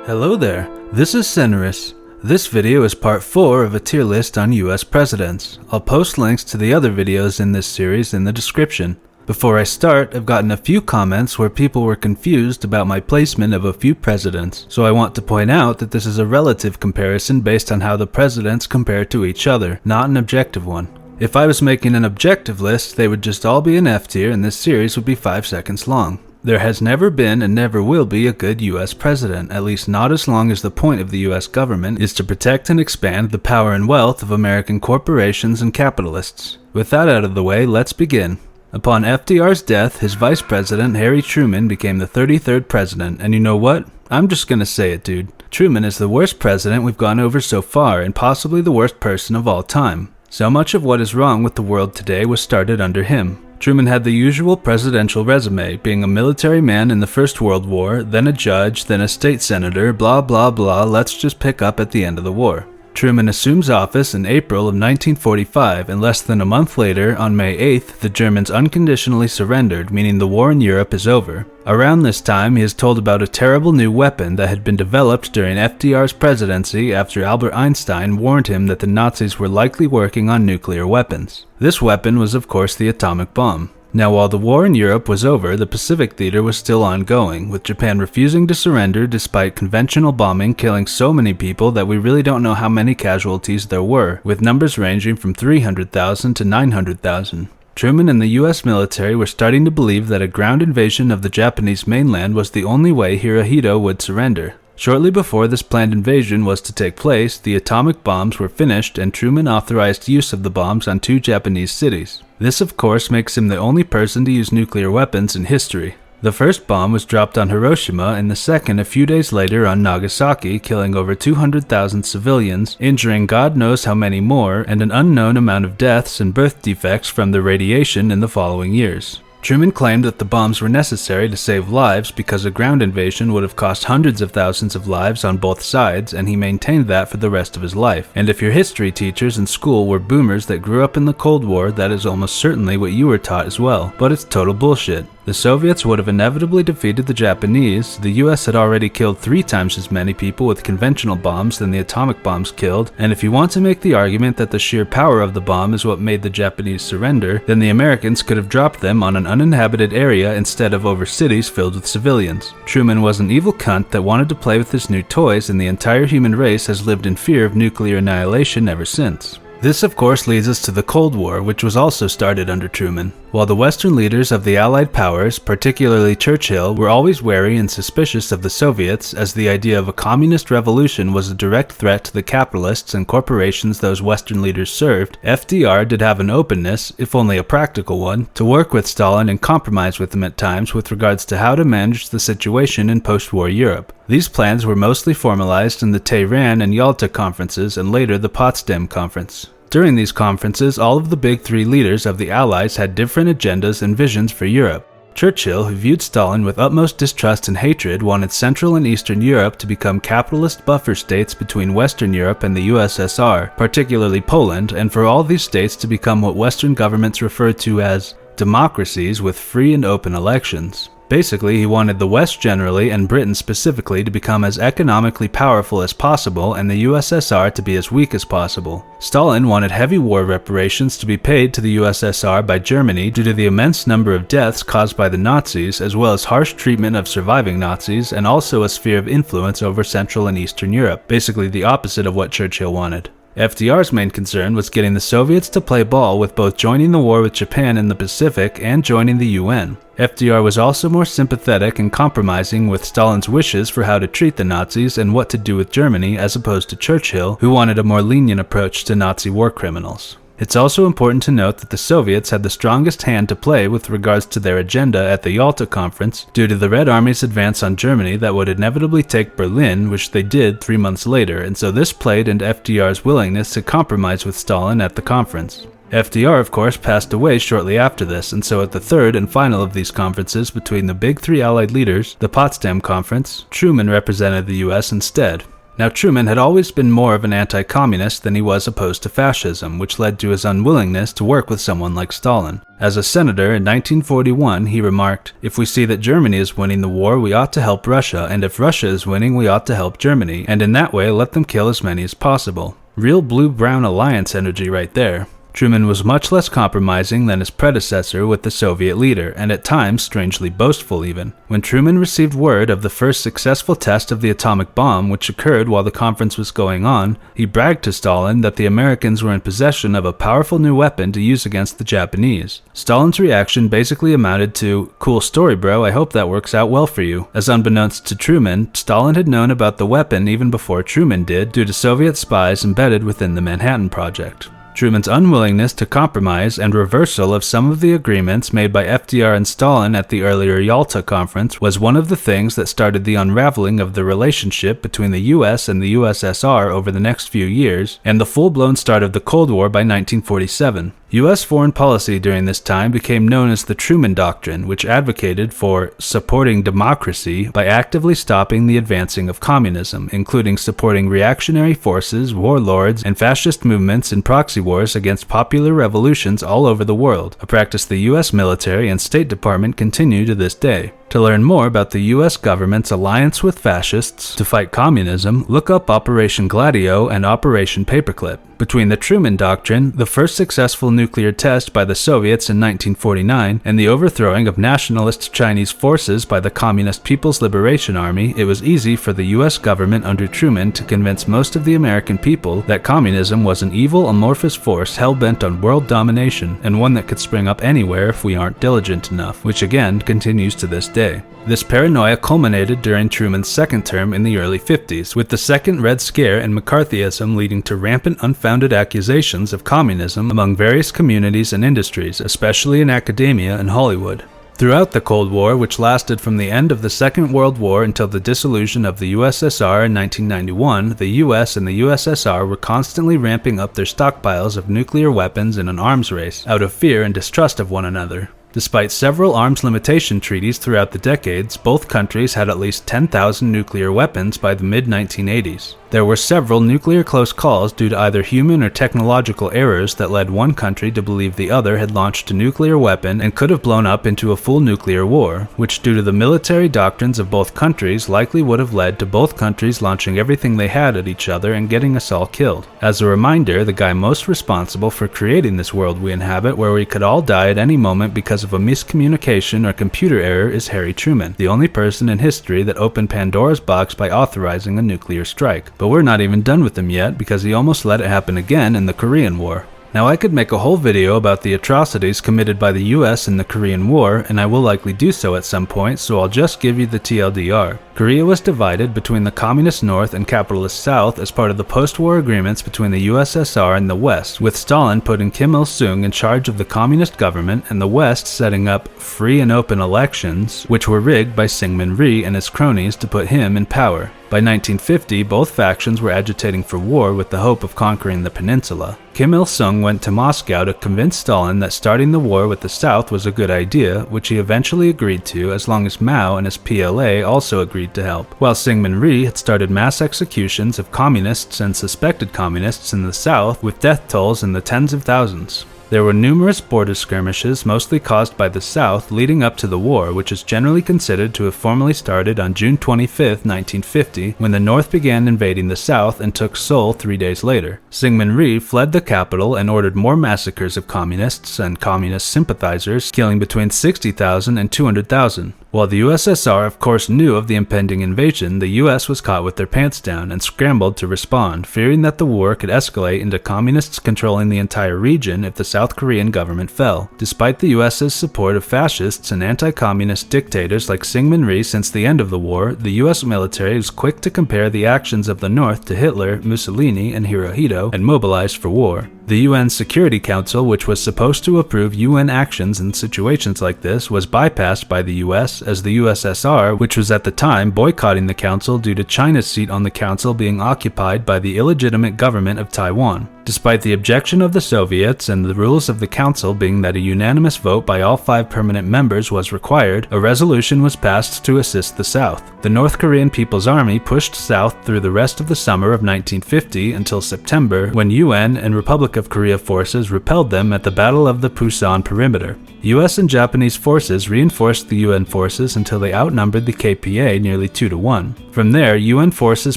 Hello there, this is Senris. This video is part 4 of a tier list on US presidents. I'll post links to the other videos in this series in the description. Before I start, I've gotten a few comments where people were confused about my placement of a few presidents, so I want to point out that this is a relative comparison based on how the presidents compare to each other, not an objective one. If I was making an objective list, they would just all be an F tier and this series would be 5 seconds long. There has never been and never will be a good US president, at least not as long as the point of the US government is to protect and expand the power and wealth of American corporations and capitalists. With that out of the way, let's begin. Upon FDR's death, his vice president, Harry Truman, became the 33rd president, and you know what? I'm just gonna say it, dude. Truman is the worst president we've gone over so far, and possibly the worst person of all time. So much of what is wrong with the world today was started under him. Truman had the usual presidential resume, being a military man in the First World War, then a judge, then a state senator, blah blah blah, let's just pick up at the end of the war. Truman assumes office in April of 1945, and less than a month later, on May 8th, the Germans unconditionally surrendered, meaning the war in Europe is over. Around this time, he is told about a terrible new weapon that had been developed during FDR's presidency after Albert Einstein warned him that the Nazis were likely working on nuclear weapons. This weapon was of course the atomic bomb. Now, while the war in Europe was over, the Pacific theater was still ongoing, with Japan refusing to surrender despite conventional bombing killing so many people that we really don't know how many casualties there were, with numbers ranging from 300,000 to 900,000. Truman and the US military were starting to believe that a ground invasion of the Japanese mainland was the only way Hirohito would surrender. Shortly before this planned invasion was to take place, the atomic bombs were finished and Truman authorized use of the bombs on 2 Japanese cities. This of course makes him the only person to use nuclear weapons in history. The first bomb was dropped on Hiroshima and the second a few days later on Nagasaki, killing over 200,000 civilians, injuring God knows how many more, and an unknown amount of deaths and birth defects from the radiation in the following years. Truman claimed that the bombs were necessary to save lives because a ground invasion would have cost hundreds of thousands of lives on both sides, and he maintained that for the rest of his life. And if your history teachers in school were boomers that grew up in the Cold War, that is almost certainly what you were taught as well. But it's total bullshit. The Soviets would have inevitably defeated the Japanese. The US had already killed 3 times as many people with conventional bombs than the atomic bombs killed, and if you want to make the argument that the sheer power of the bomb is what made the Japanese surrender, then the Americans could have dropped them on an uninhabited area instead of over cities filled with civilians. Truman was an evil cunt that wanted to play with his new toys, and the entire human race has lived in fear of nuclear annihilation ever since. This of course leads us to the Cold War, which was also started under Truman. While the Western leaders of the Allied powers, particularly Churchill, were always wary and suspicious of the Soviets, as the idea of a communist revolution was a direct threat to the capitalists and corporations those Western leaders served, FDR did have an openness, if only a practical one, to work with Stalin and compromise with him at times with regards to how to manage the situation in post-war Europe. These plans were mostly formalized in the Tehran and Yalta conferences and later the Potsdam Conference. During these conferences, all of the big 3 leaders of the Allies had different agendas and visions for Europe. Churchill, who viewed Stalin with utmost distrust and hatred, wanted Central and Eastern Europe to become capitalist buffer states between Western Europe and the USSR, particularly Poland, and for all these states to become what Western governments refer to as democracies with free and open elections. Basically, he wanted the West generally, and Britain specifically, to become as economically powerful as possible and the USSR to be as weak as possible. Stalin wanted heavy war reparations to be paid to the USSR by Germany due to the immense number of deaths caused by the Nazis, as well as harsh treatment of surviving Nazis, and also a sphere of influence over Central and Eastern Europe, basically the opposite of what Churchill wanted. FDR's main concern was getting the Soviets to play ball with both joining the war with Japan in the Pacific and joining the UN. FDR was also more sympathetic and compromising with Stalin's wishes for how to treat the Nazis and what to do with Germany, as opposed to Churchill, who wanted a more lenient approach to Nazi war criminals. It's also important to note that the Soviets had the strongest hand to play with regards to their agenda at the Yalta Conference due to the Red Army's advance on Germany that would inevitably take Berlin, which they did 3 months later, and so this played into FDR's willingness to compromise with Stalin at the conference. FDR, of course, passed away shortly after this, and so at the third and final of these conferences between the big 3 Allied leaders, the Potsdam Conference, Truman represented the US instead. Now, Truman had always been more of an anti-communist than he was opposed to fascism, which led to his unwillingness to work with someone like Stalin. As a senator in 1941, he remarked, "If we see that Germany is winning the war, we ought to help Russia, and if Russia is winning, we ought to help Germany, and in that way let them kill as many as possible." Real blue-brown alliance energy right there. Truman was much less compromising than his predecessor with the Soviet leader, and at times strangely boastful even. When Truman received word of the first successful test of the atomic bomb, which occurred while the conference was going on, he bragged to Stalin that the Americans were in possession of a powerful new weapon to use against the Japanese. Stalin's reaction basically amounted to, "Cool story, bro, I hope that works out well for you." As unbeknownst to Truman, Stalin had known about the weapon even before Truman did, due to Soviet spies embedded within the Manhattan Project. Truman's unwillingness to compromise and reversal of some of the agreements made by FDR and Stalin at the earlier Yalta Conference was one of the things that started the unraveling of the relationship between the US and the USSR over the next few years, and the full-blown start of the Cold War by 1947. U.S. foreign policy during this time became known as the Truman Doctrine, which advocated for supporting democracy by actively stopping the advancing of communism, including supporting reactionary forces, warlords, and fascist movements in proxy wars against popular revolutions all over the world, a practice the U.S. military and State Department continue to this day. To learn more about the U.S. government's alliance with fascists to fight communism, look up Operation Gladio and Operation Paperclip. Between the Truman Doctrine, the first successful nuclear test by the Soviets in 1949, and the overthrowing of nationalist Chinese forces by the Communist People's Liberation Army, it was easy for the U.S. government under Truman to convince most of the American people that communism was an evil, amorphous force hell-bent on world domination, and one that could spring up anywhere if we aren't diligent enough, which again continues to this day. This paranoia culminated during Truman's second term in the early 50s, with the Second Red Scare and McCarthyism leading to rampant unfounded accusations of communism among various communities and industries, especially in academia and Hollywood. Throughout the Cold War, which lasted from the end of the Second World War until the dissolution of the USSR in 1991, the US and the USSR were constantly ramping up their stockpiles of nuclear weapons in an arms race, out of fear and distrust of one another. Despite several arms limitation treaties throughout the decades, both countries had at least 10,000 nuclear weapons by the mid-1980s. There were several nuclear close calls due to either human or technological errors that led one country to believe the other had launched a nuclear weapon and could have blown up into a full nuclear war, which due to the military doctrines of both countries likely would have led to both countries launching everything they had at each other and getting us all killed. As a reminder, the guy most responsible for creating this world we inhabit, where we could all die at any moment because of a miscommunication or computer error, is Harry Truman, the only person in history that opened Pandora's box by authorizing a nuclear strike. But we're not even done with him yet, because he almost let it happen again in the Korean War. Now, I could make a whole video about the atrocities committed by the US in the Korean War, and I will likely do so at some point, so I'll just give you the TLDR. Korea was divided between the Communist North and Capitalist South as part of the post-war agreements between the USSR and the West, with Stalin putting Kim Il-sung in charge of the communist government and the West setting up free and open elections, which were rigged by Syngman Rhee and his cronies to put him in power. By 1950, both factions were agitating for war with the hope of conquering the peninsula. Kim Il-sung went to Moscow to convince Stalin that starting the war with the South was a good idea, which he eventually agreed to as long as Mao and his PLA also agreed to help, while Syngman Rhee had started mass executions of communists and suspected communists in the South with death tolls in the tens of thousands. There were numerous border skirmishes, mostly caused by the South, leading up to the war, which is generally considered to have formally started on June 25, 1950, when the North began invading the South and took Seoul 3 days later. Syngman Rhee fled the capital and ordered more massacres of communists and communist sympathizers, killing between 60,000 and 200,000. While the USSR of course knew of the impending invasion, the US was caught with their pants down and scrambled to respond, fearing that the war could escalate into communists controlling the entire region if the South Korean government fell. Despite the US's support of fascists and anti-communist dictators like Syngman Rhee since the end of the war, the US military was quick to compare the actions of the North to Hitler, Mussolini, and Hirohito and mobilized for war. The UN Security Council, which was supposed to approve UN actions in situations like this, was bypassed by the US, as the USSR, which was at the time boycotting the council due to China's seat on the council being occupied by the illegitimate government of Taiwan. Despite the objection of the Soviets and the rules of the Council being that a unanimous vote by all 5 permanent members was required, a resolution was passed to assist the South. The North Korean People's Army pushed south through the rest of the summer of 1950 until September, when UN and Republic of Korea forces repelled them at the Battle of the Pusan Perimeter. US and Japanese forces reinforced the UN forces until they outnumbered the KPA nearly 2-1. From there, UN forces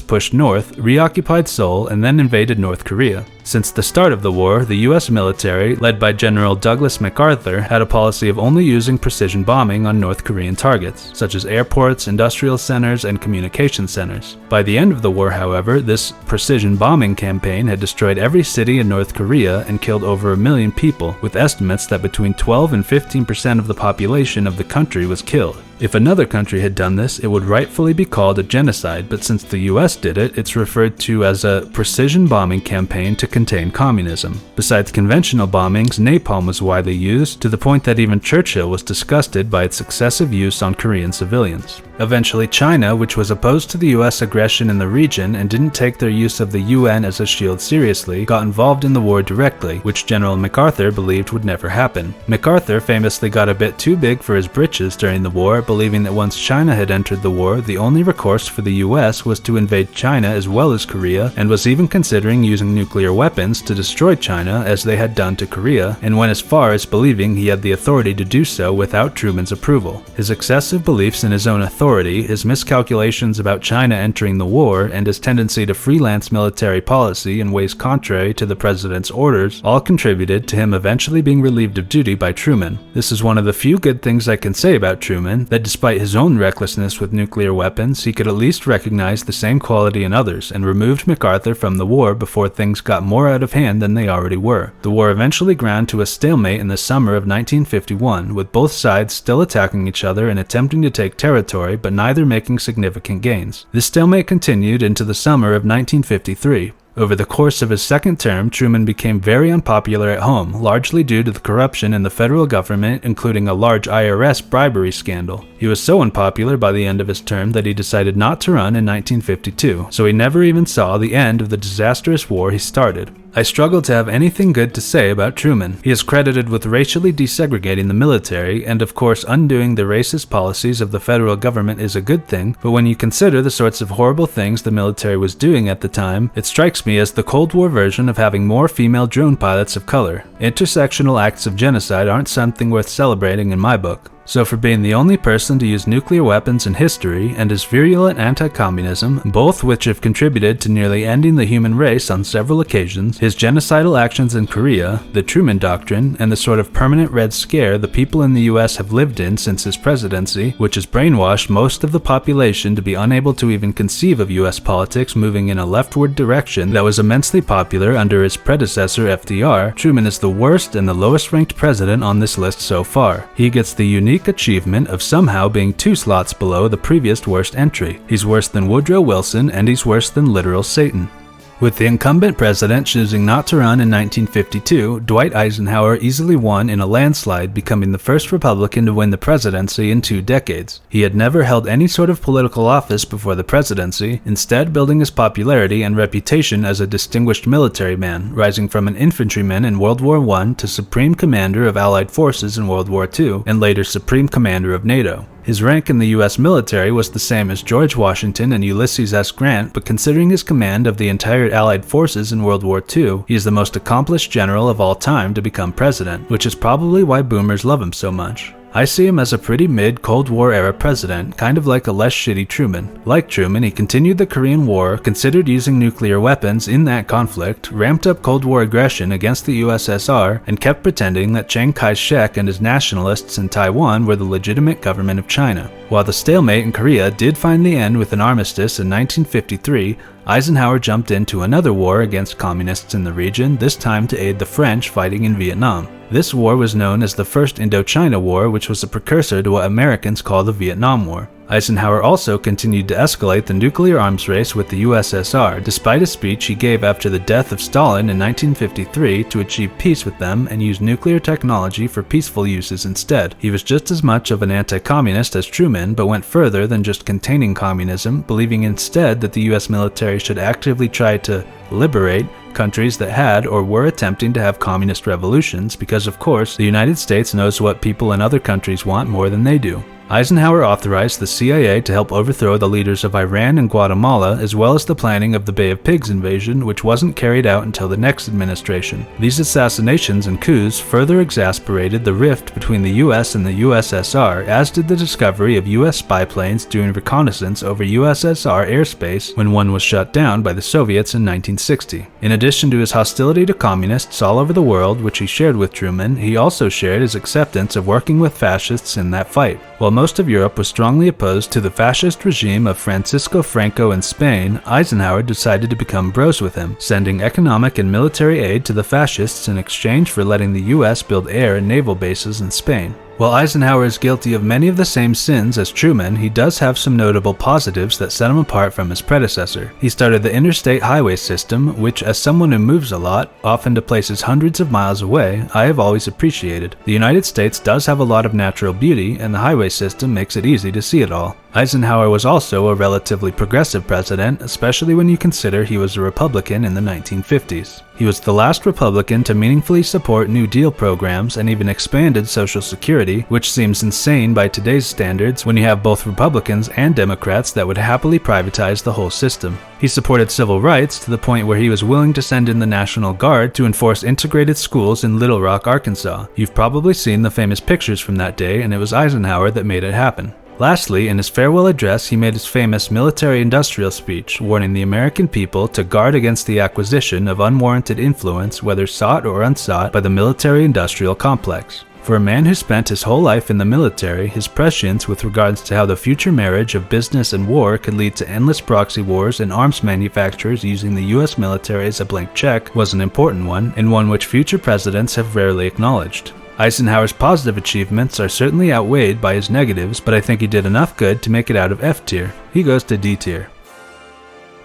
pushed north, reoccupied Seoul, and then invaded North Korea. Since the start of the war, the US military, led by General Douglas MacArthur, had a policy of only using precision bombing on North Korean targets, such as airports, industrial centers, and communication centers. By the end of the war, however, this precision bombing campaign had destroyed every city in North Korea and killed over 1 million people, with estimates that between 12 and 15% of the population of the country was killed. If another country had done this, it would rightfully be called a genocide, but since the US did it, it's referred to as a precision bombing campaign to contain communism. Besides conventional bombings, napalm was widely used, to the point that even Churchill was disgusted by its excessive use on Korean civilians. Eventually, China, which was opposed to the US aggression in the region and didn't take their use of the UN as a shield seriously, got involved in the war directly, which General MacArthur believed would never happen. MacArthur famously got a bit too big for his britches during the war, believing that once China had entered the war, the only recourse for the US was to invade China as well as Korea, and was even considering using nuclear weapons to destroy China as they had done to Korea, and went as far as believing he had the authority to do so without Truman's approval. His excessive beliefs in his own authority, his miscalculations about China entering the war, and his tendency to freelance military policy in ways contrary to the president's orders all contributed to him eventually being relieved of duty by Truman. This is one of the few good things I can say about Truman, that despite his own recklessness with nuclear weapons, he could at least recognize the same quality in others, and removed MacArthur from the war before things got more out of hand than they already were. The war eventually ground to a stalemate in the summer of 1951, with both sides still attacking each other and attempting to take territory, but neither making significant gains. This stalemate continued into the summer of 1953. Over the course of his second term, Truman became very unpopular at home, largely due to the corruption in the federal government, including a large IRS bribery scandal. He was so unpopular by the end of his term that he decided not to run in 1952, so he never even saw the end of the disastrous war he started. I struggle to have anything good to say about Truman. He is credited with racially desegregating the military, and of course undoing the racist policies of the federal government is a good thing, but when you consider the sorts of horrible things the military was doing at the time, it strikes me as the Cold War version of having more female drone pilots of color. Intersectional acts of genocide aren't something worth celebrating in my book. So for being the only person to use nuclear weapons in history, and his virulent anti-communism, both which have contributed to nearly ending the human race on several occasions, his genocidal actions in Korea, the Truman Doctrine, and the sort of permanent Red Scare the people in the US have lived in since his presidency, which has brainwashed most of the population to be unable to even conceive of US politics moving in a leftward direction that was immensely popular under his predecessor FDR, Truman is the worst and the lowest ranked president on this list so far. He gets the unique achievement of somehow being 2 slots below the previous worst entry. He's worse than Woodrow Wilson, and he's worse than literal Satan. With the incumbent president choosing not to run in 1952, Dwight Eisenhower easily won in a landslide, becoming the first Republican to win the presidency in 2 decades. He had never held any sort of political office before the presidency, instead building his popularity and reputation as a distinguished military man, rising from an infantryman in World War I to Supreme Commander of Allied Forces in World War II, and later Supreme Commander of NATO. His rank in the US military was the same as George Washington and Ulysses S. Grant, but considering his command of the entire Allied forces in World War II, he is the most accomplished general of all time to become president, which is probably why boomers love him so much. I see him as a pretty mid-Cold War era president, kind of like a less shitty Truman. Like Truman, he continued the Korean War, considered using nuclear weapons in that conflict, ramped up Cold War aggression against the USSR, and kept pretending that Chiang Kai-shek and his nationalists in Taiwan were the legitimate government of China. While the stalemate in Korea did finally end with an armistice in 1953, Eisenhower jumped into another war against communists in the region, this time to aid the French fighting in Vietnam. This war was known as the First Indochina War, which was a precursor to what Americans call the Vietnam War. Eisenhower also continued to escalate the nuclear arms race with the USSR, despite a speech he gave after the death of Stalin in 1953 to achieve peace with them and use nuclear technology for peaceful uses instead. He was just as much of an anti-communist as Truman, but went further than just containing communism, believing instead that the US military should actively try to liberate countries that had or were attempting to have communist revolutions because, of course, the United States knows what people in other countries want more than they do. Eisenhower authorized the CIA to help overthrow the leaders of Iran and Guatemala, as well as the planning of the Bay of Pigs invasion, which wasn't carried out until the next administration. These assassinations and coups further exacerbated the rift between the US and the USSR, as did the discovery of US spy planes doing reconnaissance over USSR airspace when one was shut down by the Soviets in 1960. In addition to his hostility to communists all over the world, which he shared with Truman, he also shared his acceptance of working with fascists in that fight. While most of Europe was strongly opposed to the fascist regime of Francisco Franco in Spain, Eisenhower decided to become bros with him, sending economic and military aid to the fascists in exchange for letting the US build air and naval bases in Spain. While Eisenhower is guilty of many of the same sins as Truman, he does have some notable positives that set him apart from his predecessor. He started the interstate highway system, which, as someone who moves a lot, often to places hundreds of miles away, I have always appreciated. The United States does have a lot of natural beauty, and the highway system makes it easy to see it all. Eisenhower was also a relatively progressive president, especially when you consider he was a Republican in the 1950s. He was the last Republican to meaningfully support New Deal programs and even expanded Social Security, which seems insane by today's standards when you have both Republicans and Democrats that would happily privatize the whole system. He supported civil rights to the point where he was willing to send in the National Guard to enforce integrated schools in Little Rock, Arkansas. You've probably seen the famous pictures from that day, and it was Eisenhower that made it happen. Lastly, in his farewell address, he made his famous military-industrial speech, warning the American people to guard against the acquisition of unwarranted influence, whether sought or unsought, by the military-industrial complex. For a man who spent his whole life in the military, his prescience with regards to how the future marriage of business and war could lead to endless proxy wars and arms manufacturers using the US military as a blank check was an important one, and one which future presidents have rarely acknowledged. Eisenhower's positive achievements are certainly outweighed by his negatives, but I think he did enough good to make it out of F tier. He goes to D tier.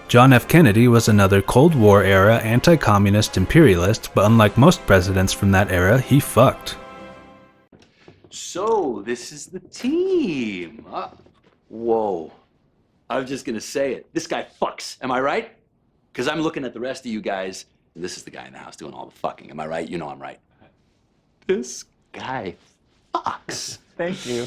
John F. Kennedy was another Cold War era anti-communist imperialist, but unlike most presidents from that era, he fucked. So, this is the team. Whoa. I was just gonna say it. This guy fucks, am I right? Because I'm looking at the rest of you guys, and this is the guy in the house doing all the fucking, am I right? You know I'm right. This guy fucks. Thank you.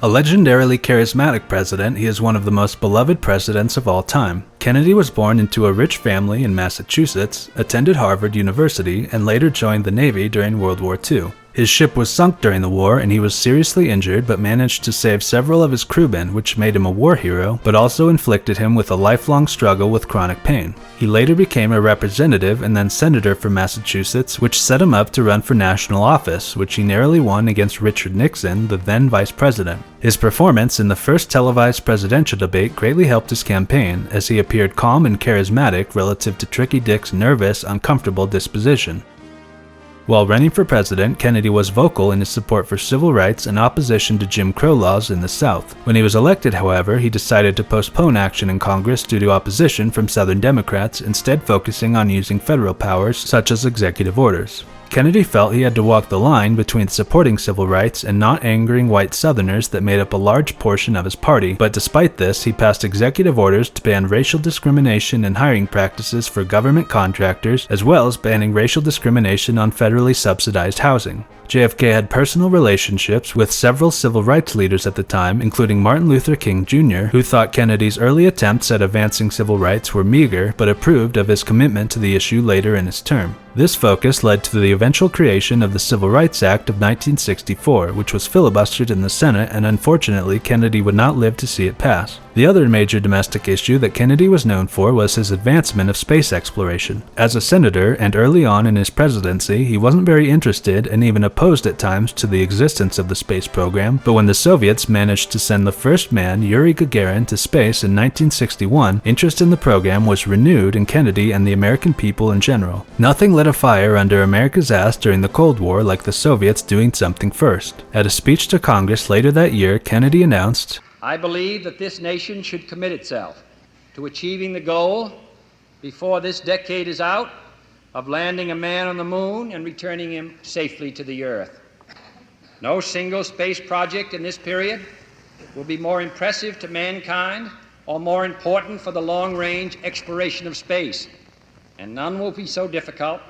A legendarily charismatic president, he is one of the most beloved presidents of all time. Kennedy was born into a rich family in Massachusetts, attended Harvard University, and later joined the Navy during World War II. His ship was sunk during the war and he was seriously injured but managed to save several of his crewmen, which made him a war hero, but also inflicted him with a lifelong struggle with chronic pain. He later became a representative and then senator for Massachusetts, which set him up to run for national office, which he narrowly won against Richard Nixon, the then vice president. His performance in the first televised presidential debate greatly helped his campaign, as he appeared calm and charismatic relative to Tricky Dick's nervous, uncomfortable disposition. While running for president, Kennedy was vocal in his support for civil rights and opposition to Jim Crow laws in the South. When he was elected, however, he decided to postpone action in Congress due to opposition from Southern Democrats, instead focusing on using federal powers such as executive orders. Kennedy felt he had to walk the line between supporting civil rights and not angering white Southerners that made up a large portion of his party, but despite this, he passed executive orders to ban racial discrimination and hiring practices for government contractors, as well as banning racial discrimination on federally subsidized housing. JFK had personal relationships with several civil rights leaders at the time, including Martin Luther King Jr., who thought Kennedy's early attempts at advancing civil rights were meager, but approved of his commitment to the issue later in his term. This focus led to the eventual creation of the Civil Rights Act of 1964, which was filibustered in the Senate, and unfortunately Kennedy would not live to see it pass. The other major domestic issue that Kennedy was known for was his advancement of space exploration. As a senator, and early on in his presidency, he wasn't very interested and even opposed at times to the existence of the space program, but when the Soviets managed to send the first man, Yuri Gagarin, to space in 1961, interest in the program was renewed in Kennedy and the American people in general. Nothing lit a fire under America's ass during the Cold War like the Soviets doing something first. At a speech to Congress later that year, Kennedy announced, "I believe that this nation should commit itself to achieving the goal, before this decade is out, of landing a man on the moon and returning him safely to the earth. No single space project in this period will be more impressive to mankind or more important for the long-range exploration of space and none will be so difficult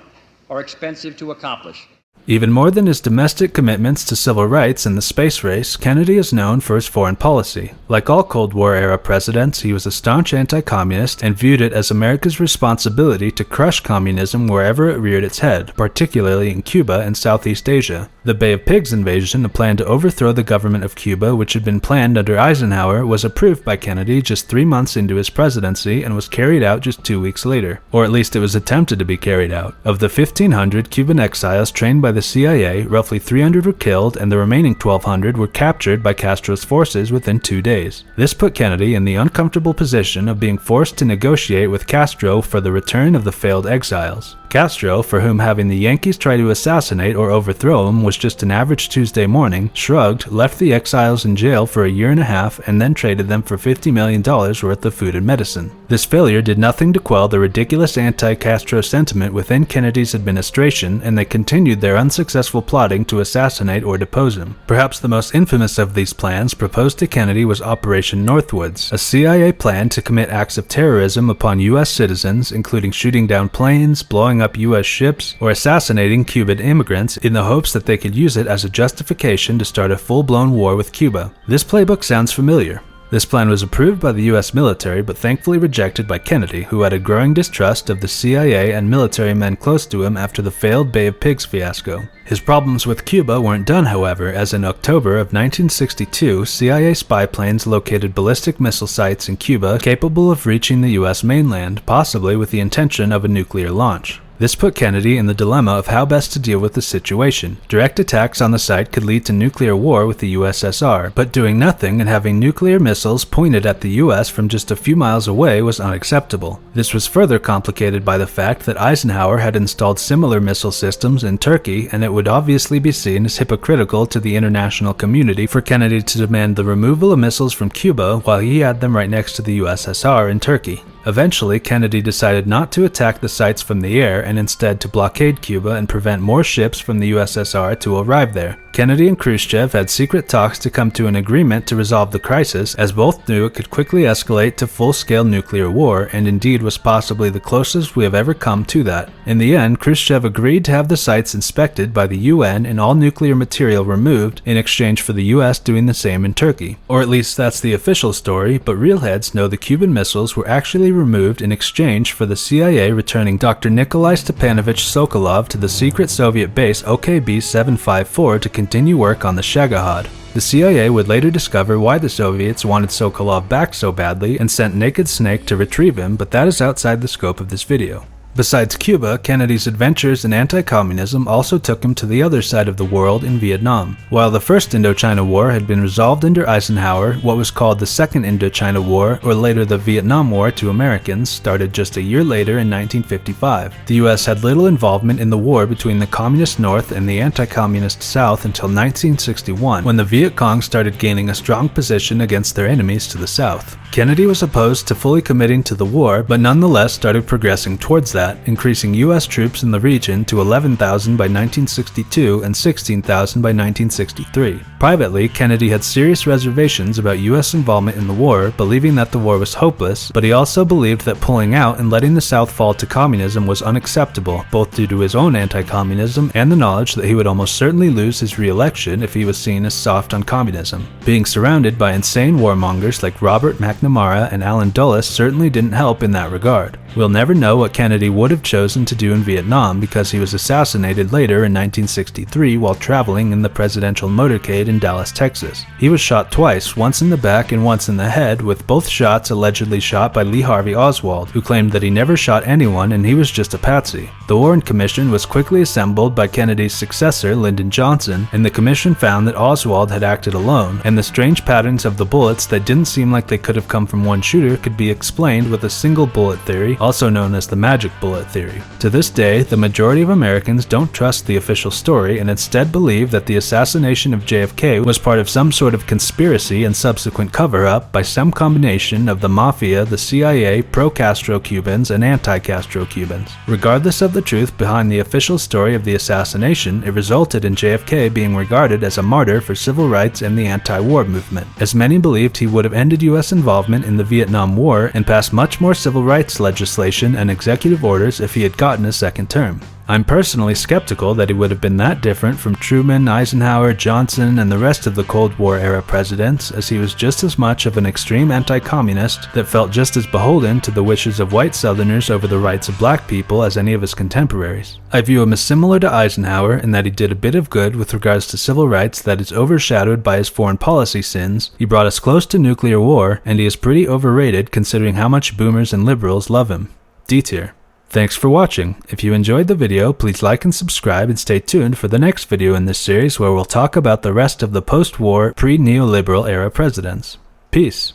or expensive to accomplish. Even more than his domestic commitments to civil rights and the space race, Kennedy is known for his foreign policy. Like all Cold War-era presidents, he was a staunch anti-communist and viewed it as America's responsibility to crush communism wherever it reared its head, particularly in Cuba and Southeast Asia. The Bay of Pigs invasion, a plan to overthrow the government of Cuba, which had been planned under Eisenhower, was approved by Kennedy just 3 months into his presidency and was carried out just 2 weeks later. Or at least it was attempted to be carried out. Of the 1,500 Cuban exiles trained by the CIA, roughly 300 were killed and the remaining 1,200 were captured by Castro's forces within 2 days. This put Kennedy in the uncomfortable position of being forced to negotiate with Castro for the return of the failed exiles. Castro, for whom having the Yankees try to assassinate or overthrow him was just an average Tuesday morning, shrugged, left the exiles in jail for a year and a half, and then traded them for $50 million worth of food and medicine. This failure did nothing to quell the ridiculous anti-Castro sentiment within Kennedy's administration, and they continued their unsuccessful plotting to assassinate or depose him. Perhaps the most infamous of these plans proposed to Kennedy was Operation Northwoods, a CIA plan to commit acts of terrorism upon U.S. citizens, including shooting down planes, blowing up U.S. ships, or assassinating Cuban immigrants in the hopes that they could use it as a justification to start a full-blown war with Cuba. This playbook sounds familiar. This plan was approved by the U.S. military but thankfully rejected by Kennedy, who had a growing distrust of the CIA and military men close to him after the failed Bay of Pigs fiasco. His problems with Cuba weren't done, however, as in October of 1962, CIA spy planes located ballistic missile sites in Cuba capable of reaching the U.S. mainland, possibly with the intention of a nuclear launch. This put Kennedy in the dilemma of how best to deal with the situation. Direct attacks on the site could lead to nuclear war with the USSR, but doing nothing and having nuclear missiles pointed at the US from just a few miles away was unacceptable. This was further complicated by the fact that Eisenhower had installed similar missile systems in Turkey, and it would obviously be seen as hypocritical to the international community for Kennedy to demand the removal of missiles from Cuba while he had them right next to the USSR in Turkey. Eventually, Kennedy decided not to attack the sites from the air and instead to blockade Cuba and prevent more ships from the USSR to arrive there. Kennedy and Khrushchev had secret talks to come to an agreement to resolve the crisis, as both knew it could quickly escalate to full-scale nuclear war, and indeed was possibly the closest we have ever come to that. In the end, Khrushchev agreed to have the sites inspected by the UN and all nuclear material removed in exchange for the US doing the same in Turkey. Or at least that's the official story, but real heads know the Cuban missiles were actually removed in exchange for the CIA returning Dr. Nikolai Stepanovich Sokolov to the secret Soviet base OKB-754 to continue work on the Shagohod. The CIA would later discover why the Soviets wanted Sokolov back so badly and sent Naked Snake to retrieve him, but that is outside the scope of this video. Besides Cuba, Kennedy's adventures in anti-communism also took him to the other side of the world in Vietnam. While the First Indochina War had been resolved under Eisenhower, what was called the Second Indochina War, or later the Vietnam War to Americans, started just a year later in 1955. The US had little involvement in the war between the Communist North and the anti-communist South until 1961, when the Viet Cong started gaining a strong position against their enemies to the south. Kennedy was opposed to fully committing to the war, but nonetheless started progressing towards that, increasing U.S. troops in the region to 11,000 by 1962 and 16,000 by 1963. Privately, Kennedy had serious reservations about U.S. involvement in the war, believing that the war was hopeless, but he also believed that pulling out and letting the South fall to communism was unacceptable, both due to his own anti-communism and the knowledge that he would almost certainly lose his re-election if he was seen as soft on communism. Being surrounded by insane warmongers like Robert McNamara and Allen Dulles certainly didn't help in that regard. We'll never know what Kennedy would have chosen to do in Vietnam because he was assassinated later in 1963 while traveling in the presidential motorcade in Dallas, Texas. He was shot twice, once in the back and once in the head, with both shots allegedly shot by Lee Harvey Oswald, who claimed that he never shot anyone and he was just a patsy. The Warren Commission was quickly assembled by Kennedy's successor, Lyndon Johnson, and the commission found that Oswald had acted alone, and the strange patterns of the bullets that didn't seem like they could have come from one shooter could be explained with a single bullet theory, also known as the magic bullet theory. To this day, the majority of Americans don't trust the official story and instead believe that the assassination of JFK was part of some sort of conspiracy and subsequent cover-up by some combination of the Mafia, the CIA, pro-Castro Cubans, and anti-Castro Cubans. Regardless of the truth behind the official story of the assassination, it resulted in JFK being regarded as a martyr for civil rights and the anti-war movement, as many believed he would have ended U.S. involvement involvement in the Vietnam War and pass much more civil rights legislation and executive orders if he had gotten a second term. I'm personally skeptical that he would have been that different from Truman, Eisenhower, Johnson, and the rest of the Cold War era presidents, as he was just as much of an extreme anti-communist that felt just as beholden to the wishes of white Southerners over the rights of black people as any of his contemporaries. I view him as similar to Eisenhower in that he did a bit of good with regards to civil rights that is overshadowed by his foreign policy sins, he brought us close to nuclear war, and he is pretty overrated considering how much boomers and liberals love him. D tier. Thanks for watching. If you enjoyed the video, please like and subscribe and stay tuned for the next video in this series where we'll talk about the rest of the post-war, pre-neoliberal era presidents. Peace.